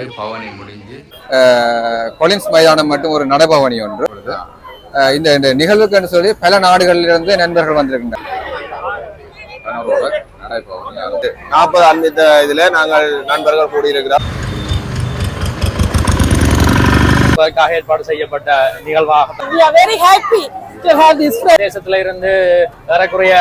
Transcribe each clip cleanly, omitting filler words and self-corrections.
நடைபவனி முடிஞ்சு கொலின்ஸ் மைதானம் மட்டும் ஒரு நடைபவனி ஒன்று. இந்த நிகழ்வுக்குன்னு சொல்லி பல நாடுகளிலிருந்து நண்பர்கள் வந்திருக்கின்றனர். 40 அன்பித்த இதுல நாங்கள் நண்பர்கள் கூடியிருக்கிறோம். ஏற்பாடு செய்யப்பட்ட நிகழ்வாக தேசத்தில இருந்து ஏறக்குறைய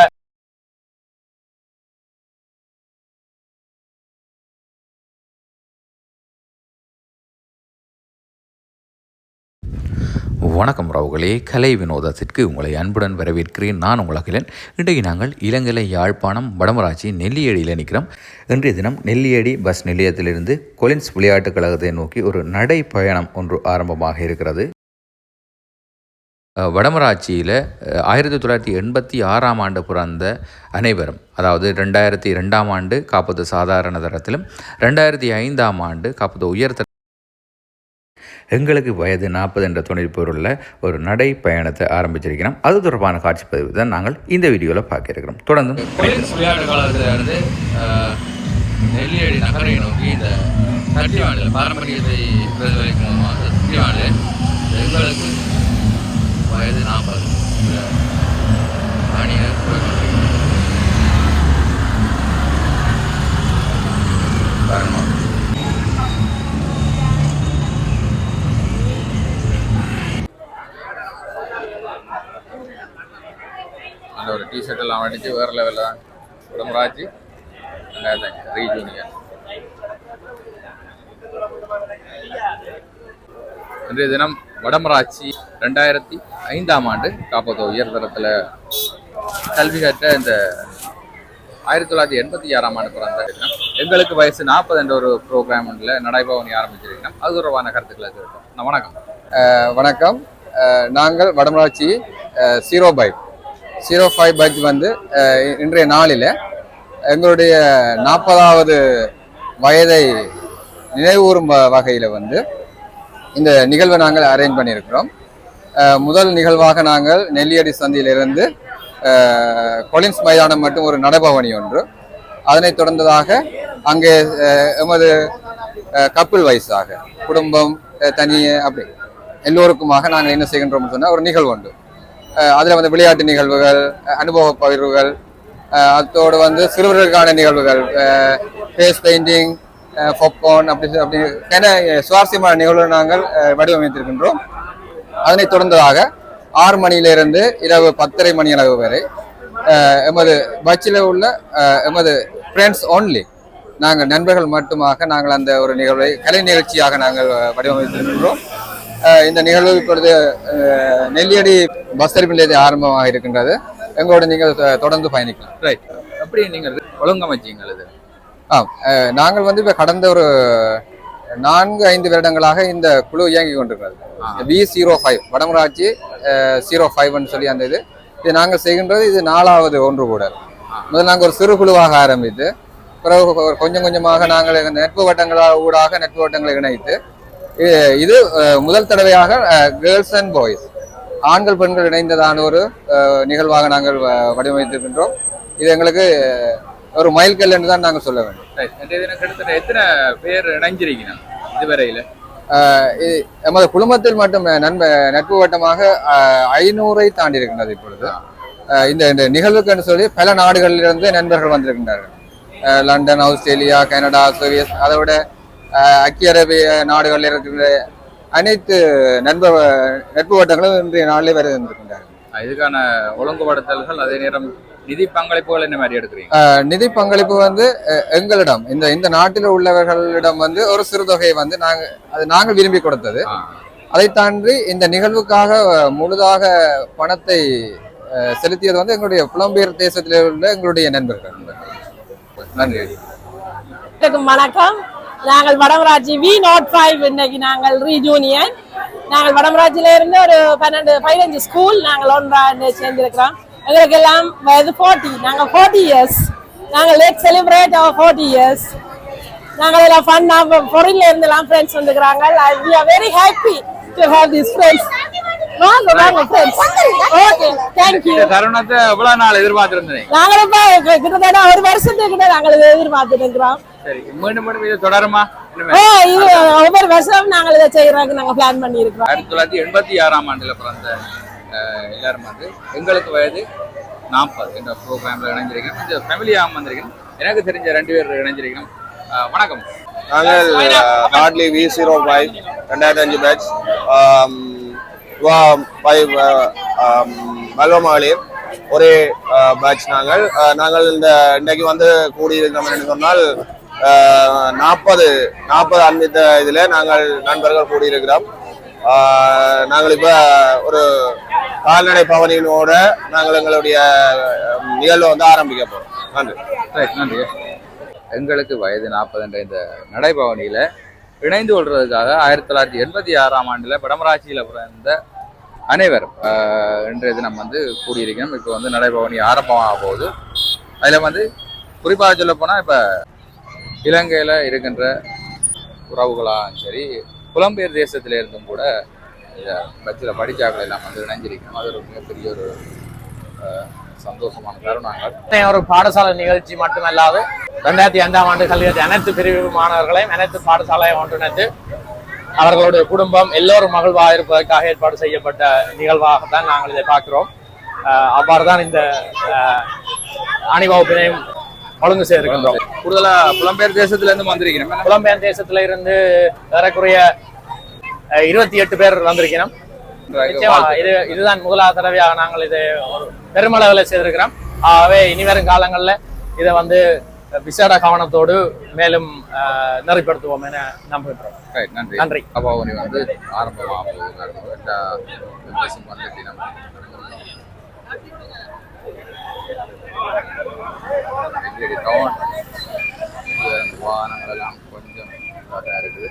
வணக்கம் ராவுகளே, கலை வினோதத்திற்கு உங்களை அன்புடன் வரவேற்கிறேன். நான் உங்கள் அகிலன். இன்றைக்கு நாங்கள் இலங்கை யாழ்ப்பாணம் வடமராட்சி நெல்லியடியில் நிற்கிறோம். இன்றைய தினம் நெல்லியடி பஸ் நிலையத்திலிருந்து கொலின்ஸ் விளையாட்டுக் கழகத்தை நோக்கி ஒரு நடைப்பயணம் ஒன்று ஆரம்பமாக இருக்கிறது. வடமராட்சியில் 1986 ஆண்டு பிறந்த அனைவரும், அதாவது 2002 ஆண்டு காப்பது சாதாரண தரத்திலும் 2005 ஆண்டு காப்பது உயர்தர எங்களுக்கு வயது 40 என்ற துணைப்பொருளில் ஒரு நடை பயணத்தை ஆரம்பிச்சிருக்கிறோம். அது தொடர்பான காட்சி பதிவு தான் நாங்கள் இந்த வீடியோவில் பார்க்க இருக்கிறோம். தொடர்ந்து கொலின்ஸ் விளையாட்டு காலத்தில் இருந்து நெல்லியடி நகரை நோக்கி இந்த தட்டிவானில் பாரம்பரியத்தை பிரதிபலிக்கும் தட்டிவானில் எங்களுக்கு வயது 40 அணியினர் காரணமாக ஒரு டிஷர்ட் எல்லாம் அடித்து வேறு லெவலில் தான் வடமராட்சி ரீஜூனியர். இன்றைய தினம் வடமராட்சி 2005 ஆண்டு காப்பது உயர்தரத்தில் கல்வி கற்ற இந்த 1986 ஆண்டு பிறந்த தினம் எங்களுக்கு வயசு 40 என்ற ஒரு ப்ரோக்ராமில் நடைபவனி ஆரம்பிச்சிருக்கோம். அது தொடர்பான கருத்துக்களை கேட்டோம். வணக்கம். வணக்கம். நாங்கள் வடமராட்சி 05 பைக் வந்து இன்றைய நாளில் எங்களுடைய 40வது வயதை நினைவூறும் வகையில் வந்து இந்த நிகழ்வை நாங்கள் அரேஞ்ச் பண்ணியிருக்கிறோம். முதல் நிகழ்வாக நாங்கள் நெல்லியடி சந்தியிலிருந்து கொலின்ஸ் மைதானம் மட்டும் ஒரு நடைபவனி ஒன்று, அதனைத் தொடர்ந்ததாக அங்கே எமது கப்பிள் வைஸாக குடும்பம் தனியே அப்படி எல்லோருக்குமாக நாங்கள் என்ன செய்கின்றோம்னு சொன்னால் ஒரு நிகழ்வு உண்டு. அதில் வந்து விளையாட்டு நிகழ்வுகள், அனுபவ பகிர்வுகள், அதோடு வந்து சிறுவர்களுக்கான நிகழ்வுகள், ஃபேஸ் பெயிண்டிங், பாப்கார்ன் அப்படி சுவாரஸ்யமான நிகழ்வுகள் நாங்கள் வடிவமைத்திருக்கின்றோம். அதனைத் தொடர்ந்ததாக 6 மணியிலிருந்து இரவு 10:30 மணி அளவு வரை எமது பட்சில் உள்ள எமது ஃப்ரெண்ட்ஸ் ஓன்லி, நாங்கள் நண்பர்கள் மட்டுமாக நாங்கள் அந்த ஒரு நிகழ்வை கலை நிகழ்ச்சியாக நாங்கள் வடிவமைத்திருக்கின்றோம். இந்த நிகழ்வு இப்பொழுது நெல்லியடி பஸ் தரிப்பு நிலையத்தில் ஆரம்பமாக இருக்கின்றது. எங்களோட நீங்கள் தொடர்ந்து பயணிக்கலாம். ரைட். அப்படி நீங்கள் ஒழுங்கமைச்சிங்கள் இது? நாங்கள் வந்து இப்போ கடந்த ஒரு 4-5 வருடங்களாக இந்த குழு இயங்கி கொண்டிருக்கிறது. B05 வடமராட்சி 05ன்னு சொல்லி அந்த இது நாங்கள் செய்கின்றது. இது 4வது ஒன்று கூட. முதல் நாங்கள் ஒரு சிறு குழுவாக ஆரம்பித்து பிறகு கொஞ்சம் கொஞ்சமாக நாங்கள் நட்பு வட்டங்களாக ஊடாக நட்பு வட்டங்களை இணைத்து இது முதல் தடவையாக கேர்ள்ஸ் அண்ட் பாய்ஸ், ஆண்கள் பெண்கள் இணைந்ததான ஒரு நிகழ்வாக நாங்கள் வடிவமைத்திருக்கின்றோம். இது எங்களுக்கு ஒரு மைல்கல் என்று தான் நாங்கள் சொல்ல வேண்டும். கிட்டத்தட்ட எத்தனை பேர் இணைஞ்சிருக்கீங்க இதுவரையில்? எமது குடும்பத்தில் மட்டும் நட்பு வட்டமாக 500-ஐ தாண்டி இருக்கின்றது இப்பொழுது. இந்த நிகழ்வுக்குன்னு சொல்லி பல நாடுகளிலிருந்து நண்பர்கள் வந்திருக்கின்றார்கள். லண்டன், ஆஸ்திரேலியா, கனடா, சோவியத், அதோட ஐக்கிய அரேபிய நாடுகளில் இருக்கிற அனைத்து நட்பு வட்டங்களும் இன்றைய நாளிலே வர இருந்திருக்கின்றார்கள். இதுக்கான ஒழுங்குபடுத்தல்கள், அதே நேரம் நிதி பங்களிப்புகள் என்ன மாதிரி எடுக்கிறீங்க? நிதி பங்களிப்பு வந்து எங்களிடம் இந்த நாட்டில் உள்ளவர்களிடம் வந்து ஒரு சிறு தொகையை வந்து நாங்கள் விரும்பி கொடுத்தது. அதை தாண்டி இந்த நிகழ்வுக்காக முழுதாக பணத்தை செலுத்தியது வந்து எங்களுடைய புலம்பெயர் தேசத்தில் உள்ள எங்களுடைய நண்பர்கள். நன்றி. வணக்கம். நாங்கள் வடமராட்சி V05 இன்னைக்கு நாங்கள் ரீஜூனியன். நாங்கள் வடமராட்சியில இருந்து ஒரு 15 ஸ்கூல் நாங்கள் ஒன்றாக சேர்ந்திருக்கிறோம். எங்களுக்கு எல்லாம் வயது 40. நாங்கள் 40 இயர்ஸ். நாங்கள் லெட் செலிப்ரேட் அவர் 40 இயர்ஸ். நாங்கள் எல்லாம் ஃபன்னா ஃபாரின்ல இருந்து எல்லாம் ஃப்ரெண்ட்ஸ் வந்துக்கிறாங்க. We are very happy to have these friends. வாங்க ஃப்ரெண்ட்ஸ். Okay, thank you. தருணத்தை எவ்வளவு நாள் எதிர்பார்த்திருந்தீங்க? நாங்கள் இப்ப கிட்டத்தட்ட ஒரு வருஷத்துக்கு நாங்கள் எதிர்பார்த்துட்டு இருக்கிறோம். சரி மீண்டும் மீண்டும் இது தொடருமா இது ஒவ்வொரு வருஷம் நாங்கள் இதை செய்யறதுக்கு நாங்க பிளான் பண்ணி இருக்கிறோம். 1986ஆம் ஆண்டுல பிறந்த எல்லாரும் வந்து எங்களுக்கு வயது 40 என்ற ப்ரோக்ராம்ல இணைஞ்சிருக்கணும். இந்த ஃபேமிலியாக வந்திருக்கணும். எனக்கு தெரிஞ்ச 2 பேர் இணைஞ்சிருக்கணும். வணக்கம். நாங்கள் ஹார்ட்லி V05 2005 பேட்ச் மல்வ மகளிர் ஒரே பேட்ச். நாங்கள் இன்றைக்கு வந்து கூடியிருக்கோம் என்று சொன்னால் 40 அன்பித்த இதில் நாங்கள் நண்பர்கள் கூடியிருக்கிறோம். நாங்கள் இப்போ ஒரு கால்நடை பவனியினோட நாங்கள் எங்களுடைய நிகழ்வை வந்து ஆரம்பிக்க போகிறோம். நன்றி. நன்றி. எங்களுக்கு வயது 40 என்ற இந்த நடைபவனியில் இணைந்து கொள்றதுக்காக 1986ஆம் ஆண்டில் வடமராட்சியில் பிறந்த அனைவரும் இன்றைய தினம் வந்து கூடியிருக்கணும். இப்போ வந்து நடைபவனி ஆரம்பமாக போகுது. அதில் வந்து குறிப்பாக சொல்ல போனால் இப்போ இலங்கையில் இருக்கின்ற உறவுகளாகவும் சரி புலம்பெயர் தேசத்தில் இருந்தும் கூட இந்த பட்சில் படித்தாக்கள் எல்லாம் வந்து இணைஞ்சிருக்கணும். அது ஒரு மிகப்பெரிய ஒரு சந்தோஷமான தருணங்கள். ஒரு பாடசாலை நிகழ்ச்சி மட்டுமல்லாது 2005ஆம் ஆண்டு கல்வி அனைத்து பிரிவு மாணவர்களையும் அனைத்து பாடசாலையை ஒன்றிணைத்து அவர்களுடைய குடும்பம் எல்லோரும் மகிழ்வாக இருப்பதற்காக ஏற்பாடு செய்யப்பட்ட நிகழ்வாகத்தான் நாங்கள் இதை பார்க்கிறோம். அவ்வாறு தான் இந்த அணிவகுப்பினையும் ஒழுங்கு செய்திருக்கின்றோம். கூடுதலா புலம்பெயர் தேசத்துல இருந்து வந்திருக்கிறோம். புலம்பெயர் தேசத்துல இருந்து ஏறக்குறைய 28 பேர் வந்திருக்கிறோம். இதுதான் முதலாவது தடவையாக நாங்கள் இதை பெருமளவில் செய்திருக்கிறோம். ஆகவே இனிவரும் காலங்களில் இதை வந்து விசேட கவனத்தோடு மேலும் நெறிப்படுத்துவோம் என நம்புகின்றோம். நன்றி. நன்றி. அபாவனி வந்து ஆரம்பமாக வாகனங்கள் எல்லாம் கொஞ்சம் இருக்குது.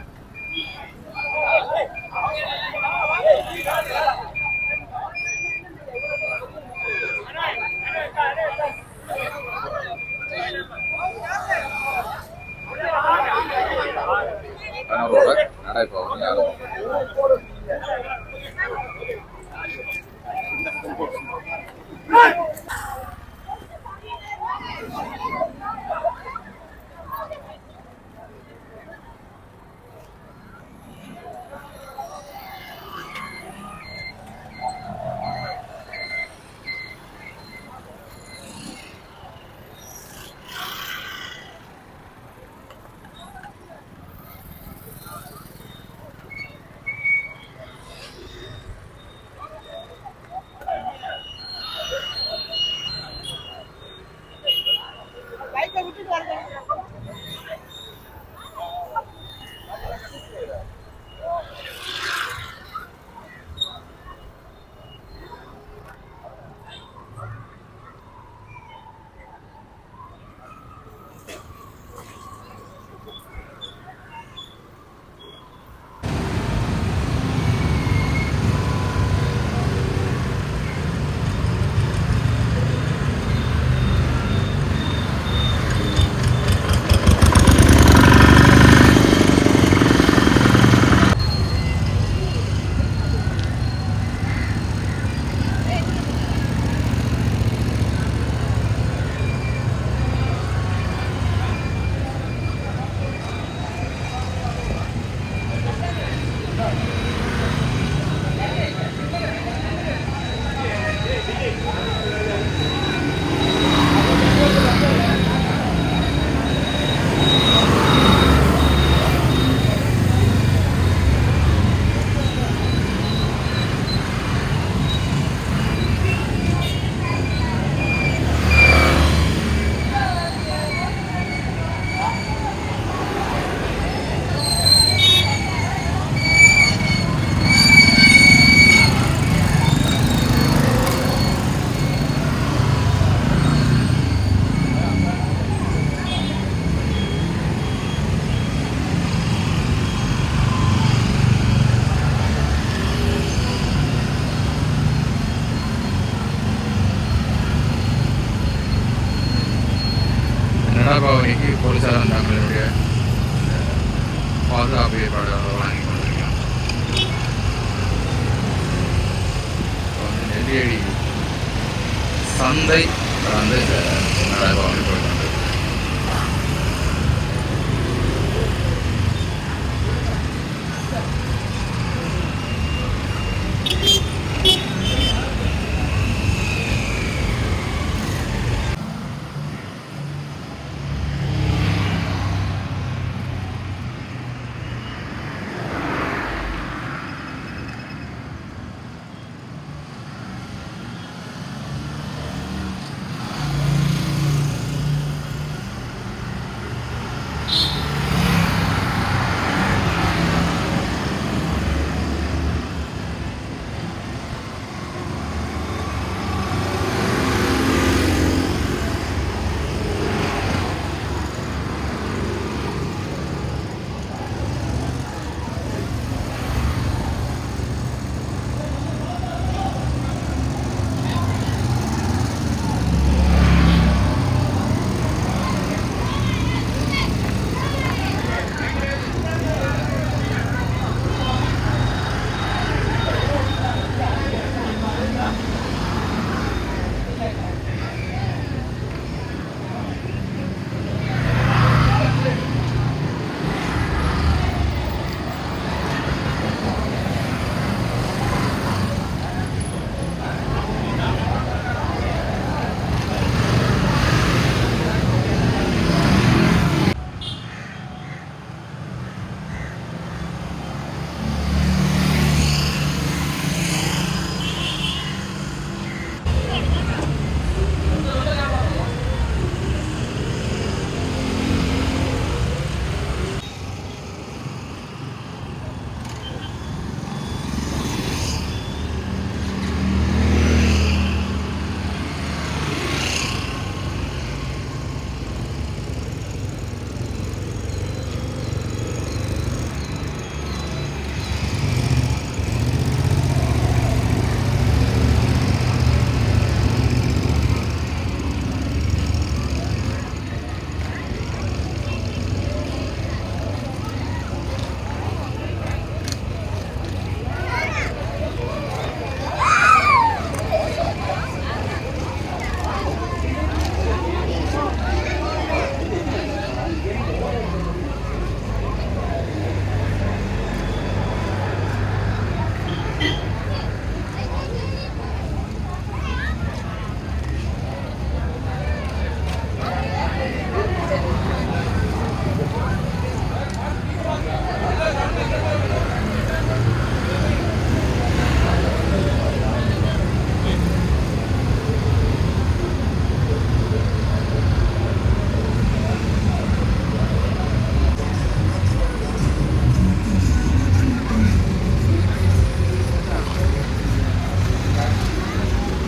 நடைபவனி நடைபவனிக்கு போலீசார் தங்களுடைய பாதுகாப்பு ஏற்பாடுகளை வழங்கி கொண்டிருக்கிறோம். நெல்லியடி சந்தை வந்து நடைபவனி போய் கொண்டிருக்கிறோம்.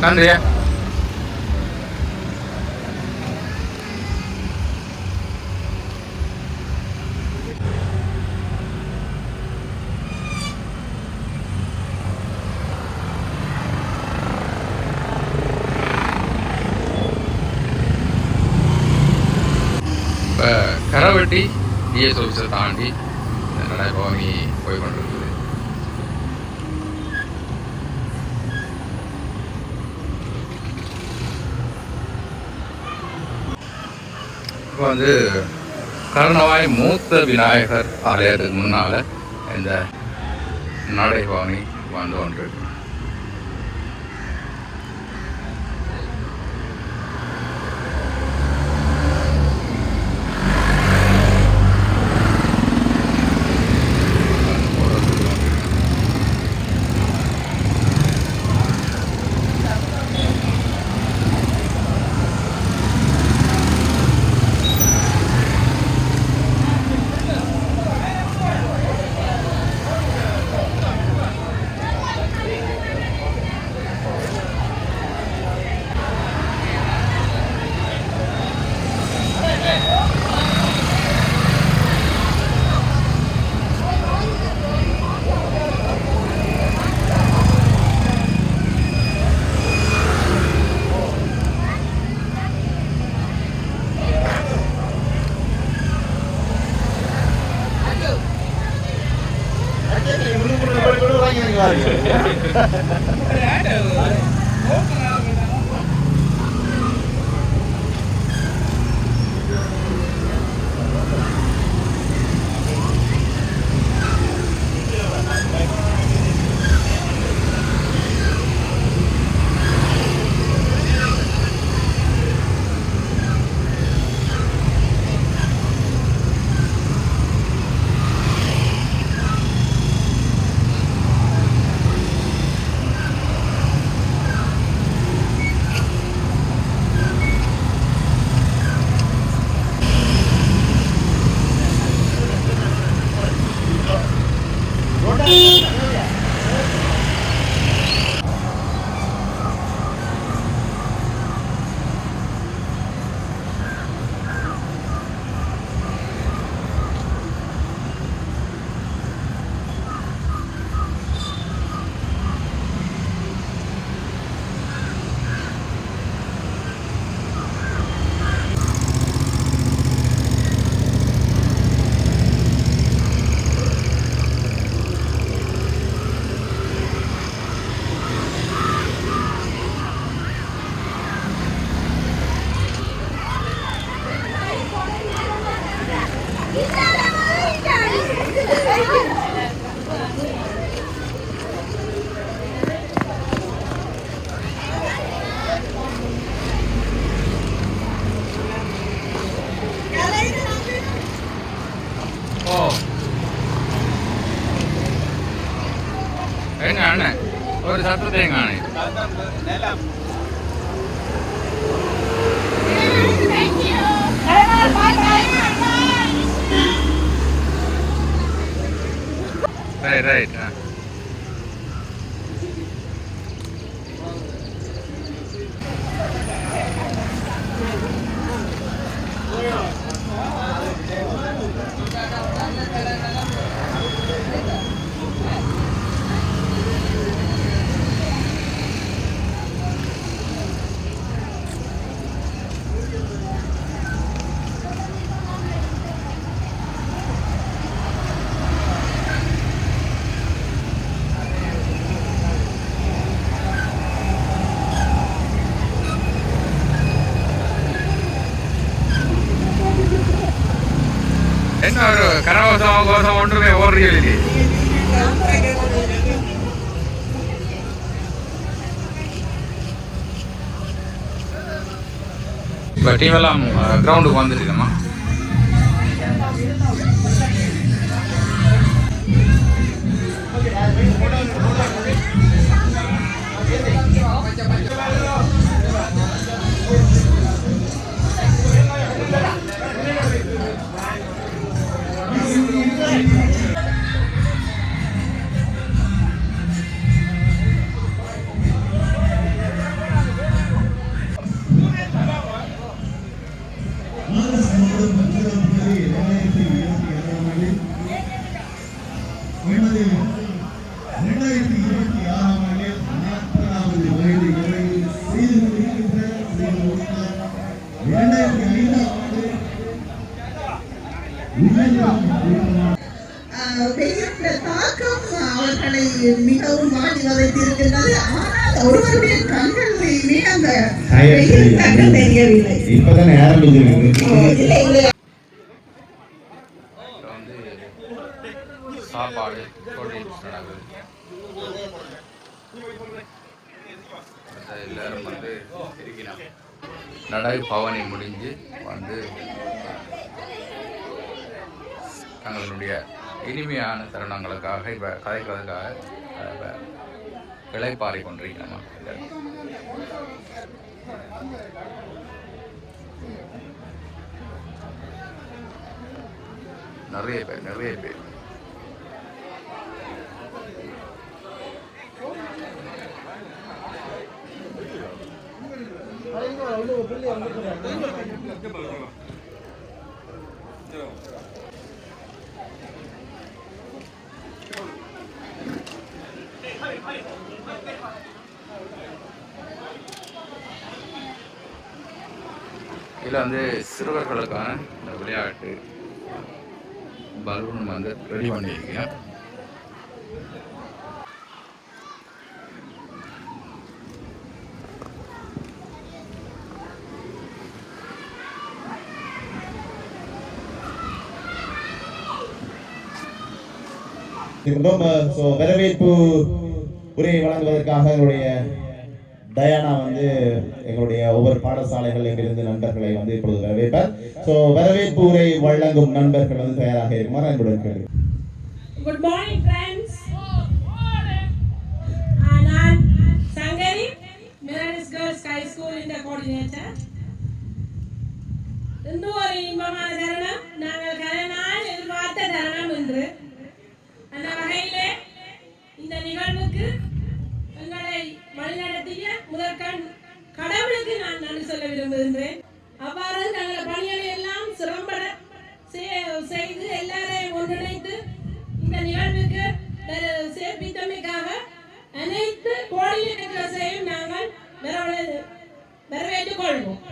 நன்றியா. இப்போ கரவட்டி டிஎஸ் ஆஃபீஸை தாண்டி நடைபவனி போய் கொண்டிருக்குது. இப்போ வந்து கருணவாய் மூத்த விநாயகர் ஆலயத்துக்கு முன்னால் இந்த நடைபவனி வந்து கொண்டிருக்கு. എങ്ങാണ് ഒരു സത്രത്തെ എങ്ങാണ് റൈറ്റ് റൈറ്റ് என்ன ஒரு கரகோசம் கோசம் ஒன்றுமே ஓடுறீங்க இப்போ டீம் எல்லாம் கிரவுண்டுக்கு வந்துருக்கோமா? வெயிலுடைய தாக்கம் அவர்களை மிகவும் வாடி வதைத்திருக்கின்றது. ஆனால் ஒருவருடைய கண்களிலுமே அந்த வெயில் தாக்கம் தெரியவில்லை. இப்பதானே ஆரம்பிச்சிருக்கு. இல்லை இல்லை சாப்பாடு நடக்குது. எல்லாரும் வந்து இருக்கிறாங்க. நடை பவனி முடிஞ்சு வந்து தங்களுடைய இனிமையான தருணங்களுக்காக இப்போ கதைக்கிறதுக்காக இளைப்பாறை கொண்டிருக்கிறோம். நிறைய பேர் இதில் வந்து சிறுவர்களுக்கான இந்த விளையாட்டு பலூன் வந்து ரெடி பண்ணியிருக்கேன். வரவேற்பு உரை வழங்குவதற்காக எங்களுடைய டயானா வந்து எங்களுடைய ஒவ்வொரு பாடசாலைகள் இங்கிருந்து நண்பர்களை வந்து இப்பொழுது வரவேற்பார். வரவேற்பு உரை வழங்கும் நண்பர்கள் வந்து தயாராக இருக்குமாறு அன்புடன் கேள்வி. Good morning friends. நான் சங்கரி மிரானிஸ் கேர்ள்ஸ் ஹை ஸ்கூல் இந்த கோஆர்டினேட்டர். இந்த ஒரு இன்பமான தருணம், நாங்கள் கனநாள் எதிர்பார்த்த தருணம் என்று. அந்த வகையிலே இந்த நிகழ்வுக்கு எங்களை வழிநடத்திய முதற்கண் கடவுளுக்கு நான் நன்றி சொல்ல விரும்புகின்றேன். அவ்வாறு தங்கள் பணிகளை எல்லாம் சிறம்பட செய்து எல்லாரையும் ஒன்றிணைத்து இந்த நிகழ்வுக்கு சேர்ப்பித்தமைக்காக அனைத்து கோஆர்டினேட்டர்ஸையும் நாங்கள் வரவேற்றுக் கொள்வோம்.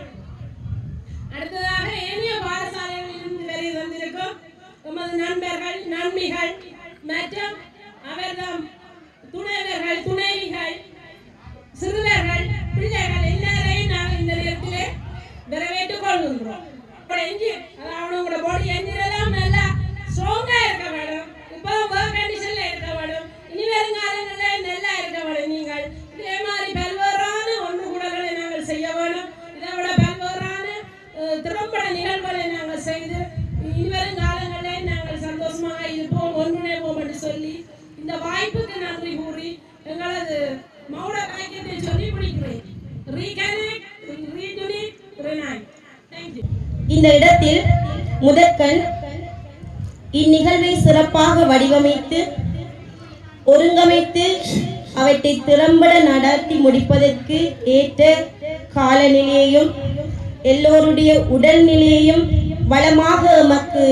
அடுத்ததாக ஏனைய பாடசாலைகளிலிருந்து வெளியே வந்திருக்கும் எமது நண்பர்கள், நண்பிகள் மற்றும் அவர்தம் துணைவர்கள், துணைவிகள், சிறுவர்கள், பிள்ளைகள் எல்லாரையும் நாங்கள் இந்த நேரத்திலே வரவேற்றுக் கொள்கின்றோம். அவனோட பாடி எஞ்சினெல்லாம் நல்லா ஸ்ட்ராங்கா இருக்க வேண்டும். இப்போ ஒர்க் கண்டிஷன்ல இருக்க வேண்டும். இனி வருங்காலங்களில் நல்லா இருக்க வேண்டும். நீங்கள் இதே மாதிரி பல்வேறான ஒன்றுகூடல்களை நாங்கள் செய்ய வேண்டும். இதை விட பல்வேறான திறம்பட நிகழ்வுகளை நாங்கள் செய்து இனி வருங்காலங்களில் நாங்கள் சந்தோஷமாக இருப்போம், ஒன்றிணைப்போம் என்று சொல்லி இந்த வாய்ப்புக்கு நன்றி கூறி எங்களது மௌன வாக்கியத்தை சொல்லி முடிக்கிறேன். இந்த இடத்தில் முதற்கண் இந்நிகழ்வை சிறப்பாக வடிவமைத்து ஒருங்கமைத்து அவற்றை திறம்பட நடத்தி முடிப்பதற்கு ஏற்ற காலநிலையையும் எல்லோருடைய உடல்நிலையையும் வளமாக எமக்கு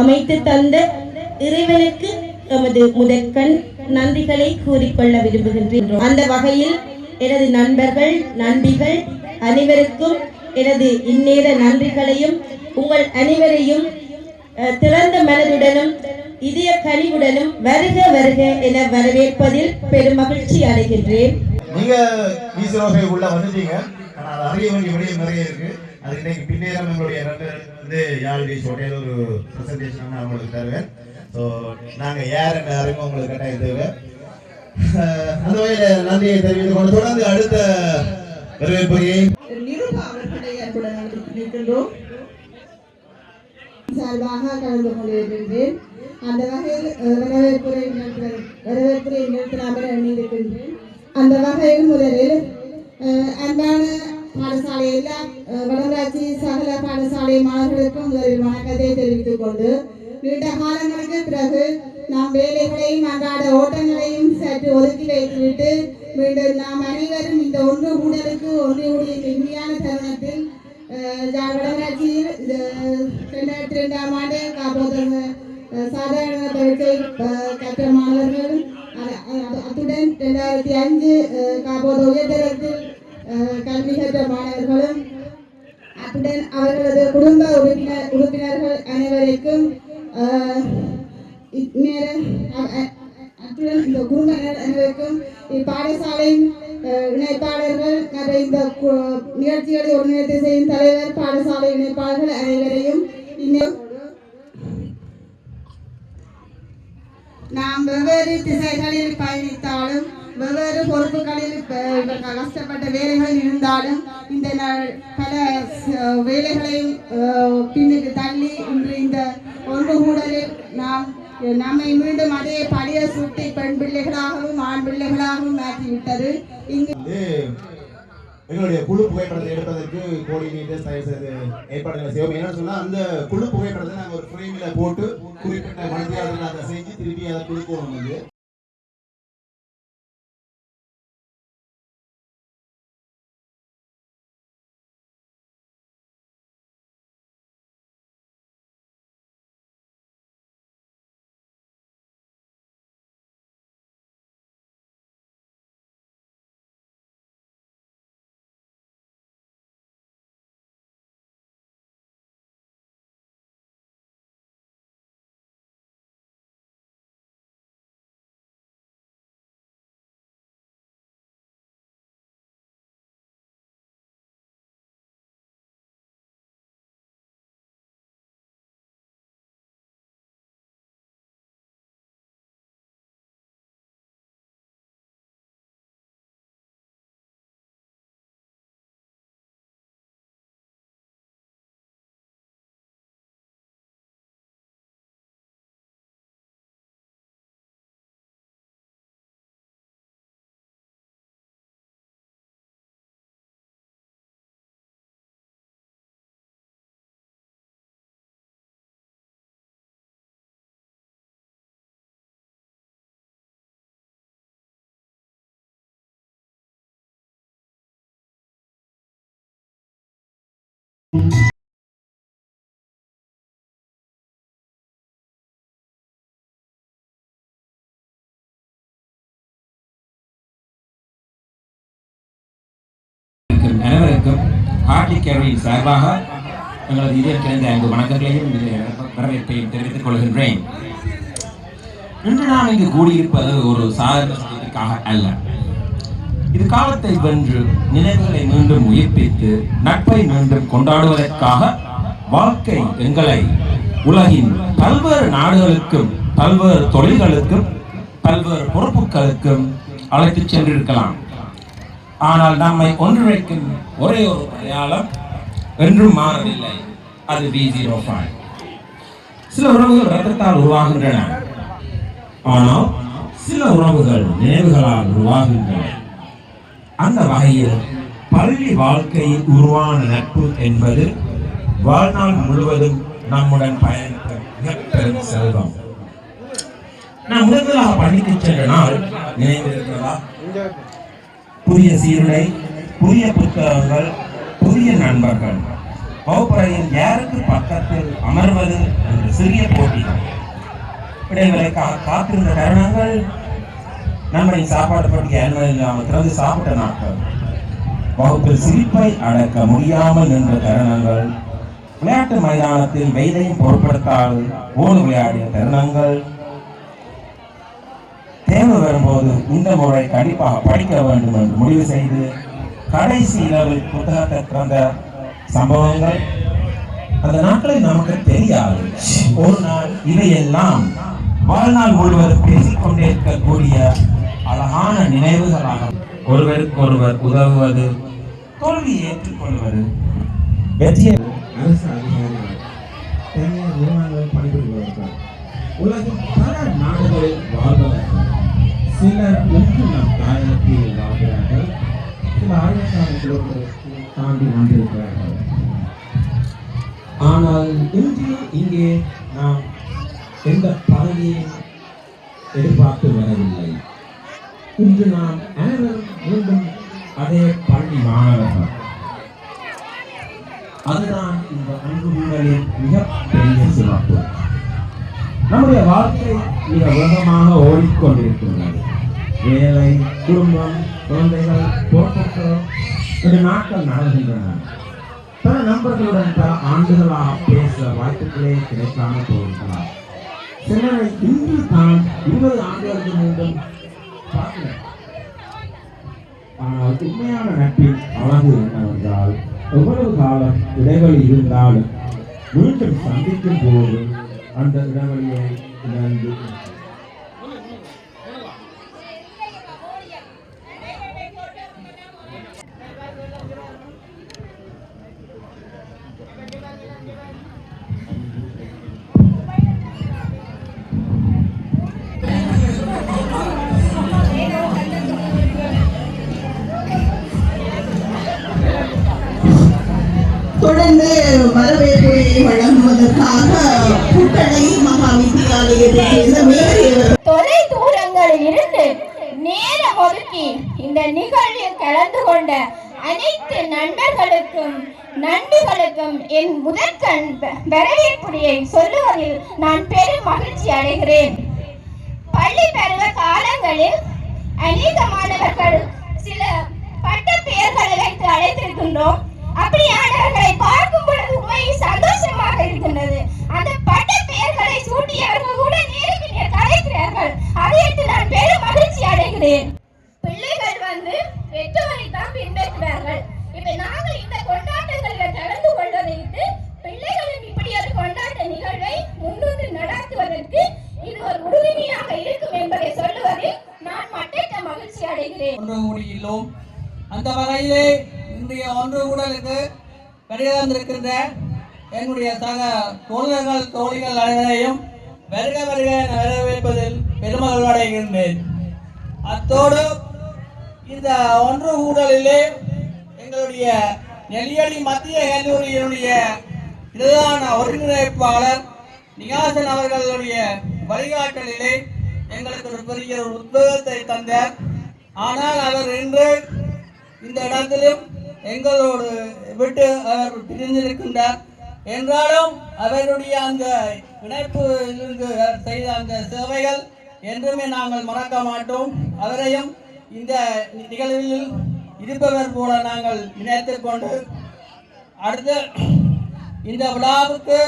அமைத்து தந்த இறைவனுக்கு எமது முதற்கண் நன்றிகளை கூறிக்கொள்ள விரும்புகின்றோம். அந்த வகையில் எனது நண்பர்கள், நண்பிகள் அனைவருக்கும் எனது இந்நேர நன்றிகளையும் உங்கள் அனைவரையும் திறந்த மனதுடனும் இதய கனிவுடனும் வருக வருக என வரவேற்பதில் பெரும் மகிழ்ச்சி அடைகின்றேன். நீங்க ஈஸ்வரோகை உள்ள வந்துட்டீங்க. ஆனால் அறிய வேண்டிய விடயம் நிறைய இருக்கு. அது இன்னைக்கு பின்னேறம் எங்களுடைய நண்பர்கள் வந்து யாழ் ஹோட்டல் ஒரு பிரசன்டேஷன் அவங்களுக்கு தருவேன். ஸோ நாங்கள் யார் என்ற அறிமுகம் உங்களுக்கு கட்டாயம் தேவை. அந்த வகையில் நன்றியை தெரிவித்துக் கொண்டு தொடர்ந்து அடுத்த வரவேற்புரையை சார்பாக கலந்து கொண்டிருக்கின்றேன். அந்த வகையில் வரவேற்புரை நிறுத்தலாமல் எண்ணியிருக்கின்றேன். அந்த வகையில் முதலில் அன்பான பாடசாலை எல்லா வடமராட்சி சகல பாடசாலை மாணவர்களுக்கும் முதலில் வணக்கத்தை தெரிவித்துக் கொண்டு நீண்ட காலங்களுக்கு பிறகு நாம் வேலைகளையும் அன்றாட ஓட்டங்களையும் சற்று ஒதுக்கி வைத்துவிட்டு மீண்டும் நாம் அனைவரும் இந்த ஒன்று கூடலுக்கு ஒன்றிய இனிமையான தருணத்தில் வடமராட்சியில் 2002ஆம் ஆண்டு காப்போதல் சாதாரண பரீட்சை கற்ற மாணவர்கள், அத்துடன் 2005 காப்போத உயர்தரத்தில் கல்வி கற்ற மாணவர்களும், அத்துடன் அவர்களது குடும்ப உறுப்பினர்கள் அனைவருக்கும் அத்துடன் இந்த குடும்ப அனைவருக்கும் பாடசாலையின் இணைப்பாளர்கள் இந்த நிகழ்ச்சிகளை ஒருங்கிணைத்து செய்யும் தலைவர் பாடசாலை இணைப்பாளர்கள் அனைவரையும் நாம் வெவ்வேறு திசைகளில் பயணித்தாலும் வெவ்வேறு பொறுப்புகளில் கஷ்டப்பட்ட வேலைகளில் இருந்தாலும் இந்த பல வேலைகளையும் பின்னுக்கு தள்ளி இன்று இந்த ஒன்று கூடலில் நம்மை மீண்டும் அதே பழைய சுட்டி பெண் பிள்ளைகளாகவும் ஆண் பிள்ளைகளாகவும் மாற்றிவிட்டது. இங்கு எங்களுடைய குழு புகைப்படத்தை எடுப்பதற்கு கோஆர்டினேட்டர்ஸ் ஏற்பாடுகளை செய்வோம். என்னன்னு சொன்னா அந்த குழு புகைப்படத்தை நாங்கள் ஒரு ஃப்ரேமில் போட்டு குறிப்பிட்ட மனதியாளர்கள் அதை செஞ்சு திருப்பி அதை கொடுக்கணும். வந்து அனைவருக்கும் ஹார்ட்லி கேரளின் சார்பாக எங்களது இதயம் கிடந்த அன்பு வணக்கங்களையும் வரவேற்பையும் தெரிவித்துக் கொள்கின்றேன். இன்று நாம் இங்கு கூடியிருப்பது ஒரு சாதாரண சமயத்திற்காக அல்ல. இது காலத்தை வென்று நினைவுகளை மீண்டும் உயிர்ப்பித்து நட்பை மீண்டும் கொண்டாடுவதற்காக வாழ்க்கை எங்களை உலகின் பல்வேறு நாடுகளுக்கும் பல்வேறு தொழில்களுக்கும் பல்வேறு பொறுப்புகளுக்கும் அழைத்துச் சென்றிருக்கலாம். ஆனால் நம்மை ஒன்றிணைக்கும் ஒரே ஒரு அடையாளம் என்றும் மாறவில்லை. அது V05. சில உறவுகள் ரத்தத்தால் உருவாகின்றன, ஆனால் சில உறவுகள் நினைவுகளால் உருவாகின்றன. அந்த வகையில் பள்ளி வாழ்க்கையில் உருவான நட்பு என்பது வாழ்நாள் முழுவதும் நம்முடன் பயணித்த மிகப்பெரும் செல்வம். நான் முதலாக பள்ளிக்கு சென்ற நாள் நினைவிருக்கிறதா? புதிய சீருடை, புதிய புத்தகங்கள், புதிய நண்பர்கள், வகுப்பறையில் யாருக்கு பக்கத்தில் அமர்வது என்ற சிறிய போட்டி, இடைவேளைக்காக காத்திருந்த தருணங்கள், நண்பரின் சாப்பாடு பற்றி அனுமதி இல்லாமல் திறந்து சாப்பிட்ட நாட்கள், வகுப்பில் சிரிப்பை அடக்க முடியாமல் நின்ற தருணங்கள், விளையாட்டு மைதானத்தில் வெயிலையும் பொருட்படுத்தாது ஓடு விளையாடிய தருணங்கள், தேர்வு வரும்போது இந்த முறை கண்டிப்பாக படிக்க வேண்டும் என்று முடிவு செய்து கடைசி இரவில் புத்தகத்தை திறந்த சம்பவங்கள். அந்த நாட்களில் நமக்கு தெரியாது. ஒரு நாள் இவையெல்லாம் வாழ்நாள் முழுவதும் பேசிக்கொண்டே இருக்கக்கூடிய அழகான நினைவுகளாக ஒருவருக்கு ஒருவர் உதவுவது, தோல்வியை ஏற்றுக்கொள்வது, வெற்றியை அரசு அதிகாரிகள், தனியார் நிறுவனங்களில் பணிபுரிபவர்கள், உலகின் பல நாடுகளில் வாழ்பவர்கள், சிலர் இன்று நம் தாயகத்தில் வாழ்கிறார்கள், சில ஆயிரக்கணக்கான கிலோமீட்டருக்கு தாண்டி வந்திருக்கிறார்கள். ஆனால் இன்று இங்கே நாம் எந்த பதவியை எதிர்பார்த்து வரவில்லை. இன்று நாம் அனைவரும் மீண்டும் அதே பள்ளி மாணவர்கள். அதுதான் இந்த அன்புகளின் மிகப்பெரிய சிறப்பு. நம்முடைய வாழ்க்கை மிக வேகமாக ஓடிக்கொண்டிருக்கின்றது. வேலை, குடும்பம், குழந்தைகள், பொறுப்புகள் இந்த நாட்கள் நடக்கின்றன. பல நண்பர்களுடன் பல ஆண்டுகளாக பேச வாய்ப்புகளே கிடைக்காமல் போகின்றன. சிலரை இன்று தான் 20 ஆண்டுகளுக்கு முன்பும் பார்க்கிறேன். ஆனால் உண்மையான நட்பின் அழகு என்னவென்றால் எவ்வளவு காலம் இடைவெளி இருந்தாலும் மீண்டும் சந்திக்கும் போது அந்த இடைவெளியை உணர்ந்து தொடர்ந்து வரவேற்புரை வழங்குவதற்காக புட்டளை மகா வித்தியாலயத்தைச் சேர்ந்த தொலை தூரங்களில் இருந்து நேரம் ஒதுக்கி இந்த நிகழ்வில் கலந்து கொண்ட அனைத்து நண்பர்களுக்கும் நண்பர்களுக்கும் என் முதற்கண் வரவேற்புரையை சொல்லுவதில் நான் பெரும் மகிழ்ச்சி அடைகிறேன். பள்ளி பருவ காலங்களில் அநேக மாணவர்கள் சில பட்ட பெயர்களை வைத்து அழைத்திருக்கின்றோம். அப்படியானவர்களை பார்க்கும் பொழுது உண்மையில் சந்தோஷமாக இருக்கின்றது. அந்த பட்ட பெயர்களை சூட்டியவர்கள் கூட நேருக்கு நேர் கலைக்கிறார்கள். அதையிட்டு நான் பெரும் மகிழ்ச்சி அடைகிறேன். பிள்ளைகள் வந்து பெற்றோரை தான் பின்பற்றுவார்கள். இப்ப நாங்கள் இந்த கொண்டாட்டங்களில் கலந்து கொள்வதையிட்டு பிள்ளைகளும் இப்படி ஒரு கொண்டாட்ட நிகழ்வை முன்னின்று நடத்துவதற்கு இது ஒரு உறுதுணையாக இருக்கும் என்பதை சொல்லுவதில் நான் மட்டற்ற மகிழ்ச்சி அடைகிறேன். ஒன்று கூடியுள்ளோம். அந்த வகையிலே இன்றைய ஒன்று கூடலுக்கு வருகை தந்திருக்கின்ற என்னுடைய சக தோழர்கள் தோழிகள் அனைவரையும் வருக வருக என வரவேற்பதில் பெருமகிழ்வு அடைகின்றேன். அத்தோடு இந்த ஒன்று கூடலிலே எங்களுடைய நெல்லியடி மத்திய கல்லூரியினுடைய பிரதான ஒருங்கிணைப்பாளர் நிகாசன் அவர்களுடைய வழிகாட்டலிலே எங்களுக்கு ஒரு பெரிய உத்வேகத்தை தந்தார். ஆனால் அவர் இன்று இந்த இடத்திலும் எங்களோடு விட்டு அவர் பிரிந்திருக்கின்றார். என்றாலும் அவருடைய அந்த இணைப்பிலிருந்து செய்த அந்த சேவைகள் என்றுமே நாங்கள் மறக்க மாட்டோம். அவரையும் இந்த நிகழ்வில் இருப்பவர் போல நாங்கள் நினைத்துக் கொண்டு அடுத்து இந்த விழாவுக்கு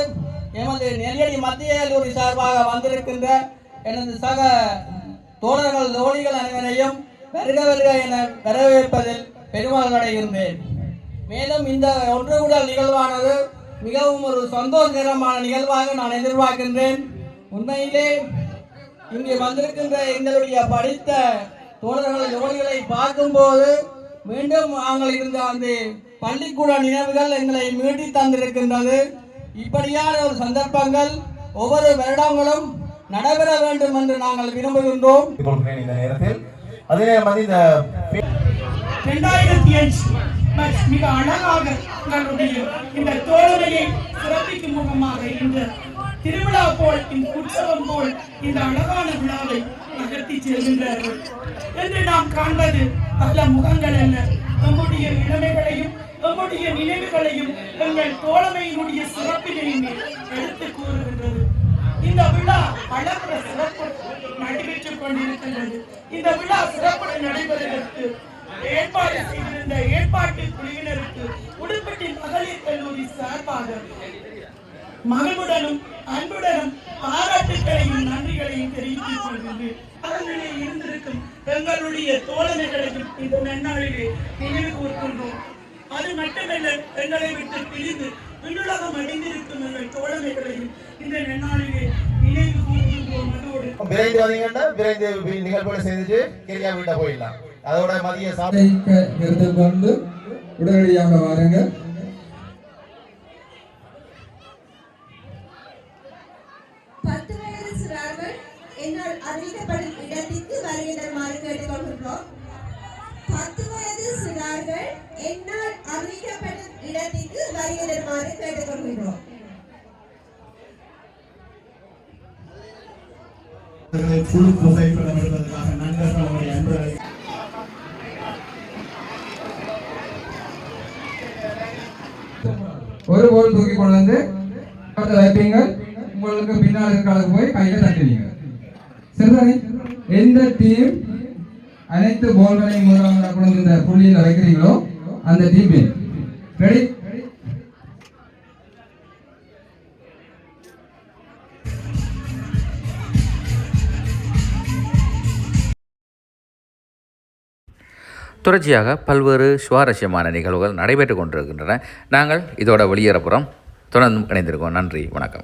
எமது நெல்லியடி மத்திய கல்லூரி சார்பாக வந்திருக்கின்ற எனது சக தோழர்கள் தோழிகள் அனைவரையும் வருக வருக என வரவேற்பதில் பெருமகிழ்ச்சி அடைகின்றேன். மேலும் இந்த ஒன்று கூடல் நிகழ்வானது மிகவும் ஒரு சந்தோஷகரமான நிகழ்வாக நான் எதிர்பார்க்கின்றேன். உண்மையிலே இங்கே வந்திருக்கின்ற எங்களுடைய படித்த தோழர்கள் தோழிகளை பார்க்கும்போது மீண்டும் நாங்கள் இருந்த அந்த பள்ளிக்கூட நினைவுகள் எங்களை மீட்டி தந்திருக்கின்றது. இப்படியான ஒரு சந்தர்ப்பங்கள் ஒவ்வொரு வருடங்களும் நடைபெற வேண்டும் என்று நாங்கள் விரும்புகின்றோம். இந்த நேரத்தில் அதே மாதிரி இந்த 2005 மிக அழகாக உங்களுடைய இந்த தோழமையை சிறப்பிக்கும் முகமாக இந்த திருவிழா போல் இந்த உற்சவம் போல் இந்த அழகான விழாவை நகர்த்தி செல்கின்றார்கள் என்று நாம் காண்பது பல முகங்கள் அல்ல. நம்முடைய இளமைகளையும் நம்முடைய நினைவுகளையும் எங்கள் தோழமையினுடைய சிறப்பினையும் எடுத்து கூறுகின்றது. இந்த விழா பலமுறை சிறப்பு நடைபெற்றுக் கொண்டிருக்கின்றது. இந்த விழா சிறப்புடன் நடைபெறுவதற்கு ஏற்பாடு செய்திருந்த ஏற்பாட்டு குழுவினருக்கு உடுப்பட்டி மகளிர் கல்லூரி சார்பாக மகிழ்வுடனும் அன்புடனும் பாராட்டுகளையும் நன்றிகளையும் தெரிவித்துக் கொள்கின்றேன். அதனிலே இருந்திருக்கும் எங்களுடைய தோழமைகளையும் இந்த நன்னாளிலே நினைவு கூர்கின்றோம். அது மட்டுமல்ல, எங்களை விட்டு பிரிந்து விண்ணுலகம் அடைந்திருக்கும் எங்கள் தோழமைகளையும் இந்த நன்னாளிலே நினைவு கூர்கின்றோம். அதோடு விரைந்து வந்தீங்கன்னா விரைந்து நிகழ்வுகளை செஞ்சுட்டு கேரியா வீட்டை போயிடலாம். அதோட மதிய சாப்பிட்டு கொண்டு உடனடியாக வாருங்க. என்னால் அறிவிக்கப்படும் இடத்திற்கு வருகை தருமாறு கேட்டுக்கொள்கின்றோம். 10 வயது சிறார்கள் என்னால் அறிவிக்கப்படும் இடத்திற்கு வருகை தருமாறு கேட்டுக்கொள்கின்றோம். குழு புகைப்படம் எடுப்பதற்காக நண்பர்களுடைய அன்புகளை ஒரு போல் தூக்கி கொண்டு வந்து வைப்பீங்க. உங்களுக்கு பின்னால் இருக்கிற போய் கையில தட்டுவீங்க. சரிதானே? எந்த டீம் அனைத்து போல்களையும் முதலாக கொண்டு இந்த புள்ளியில் வைக்கிறீங்களோ அந்த டீம் ரெடி. தொடர்ச்சியாக பல்வேறு சுவாரஸ்யமான நிகழ்வுகள் நடைபெற்று கொண்டிருக்கின்றன. நாங்கள் இதோட வெளியேறப்புறம் தொடர்ந்தும் இணைந்திருக்கோம். நன்றி, வணக்கம்.